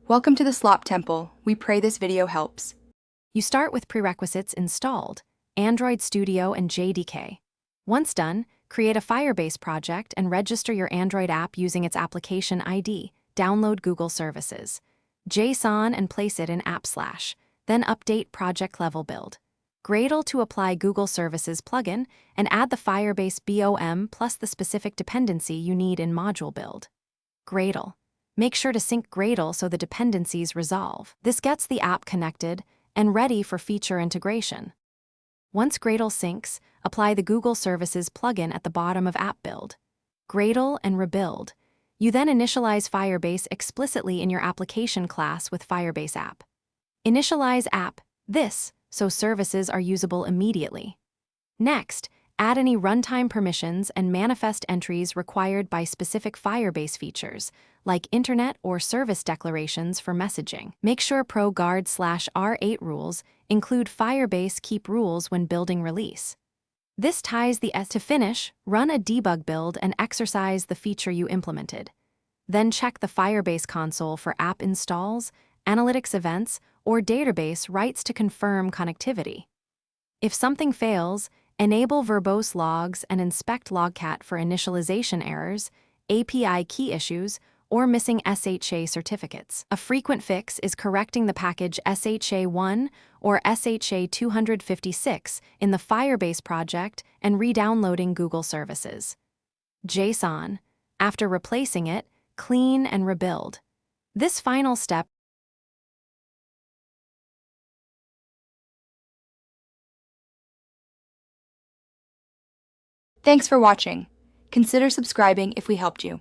Welcome to the Slop Temple. We pray this video helps. You start with prerequisites installed, Android Studio and JDK. Once done, create a Firebase project and register your Android app using its application ID. Download Google Services, JSON and place it in app/. Then update project level build. Gradle to apply Google Services plugin and add the Firebase BOM plus the specific dependency you need in module build. Gradle. Make sure to sync Gradle so the dependencies resolve. This gets the app connected and ready for feature integration. Once Gradle syncs, apply the Google Services plugin at the bottom of app build. Gradle and rebuild. You then initialize Firebase explicitly in your application class with Firebase app. Initialize app, so services are usable immediately. Next, add any runtime permissions and manifest entries required by specific Firebase features, like Internet or Service declarations for messaging. Make sure ProGuard/R8 rules include Firebase keep rules when building release. This ties the to finish, run a debug build and exercise the feature you implemented. Then check the Firebase console for app installs, analytics events, or database writes to confirm connectivity. If something fails, enable verbose logs and inspect Logcat for initialization errors, API key issues, or missing SHA certificates. A frequent fix is correcting the package SHA1 or SHA256 in the Firebase project and re-downloading Google Services. JSON. After replacing it, clean and rebuild. This final step Thanks for watching. Consider subscribing if we helped you.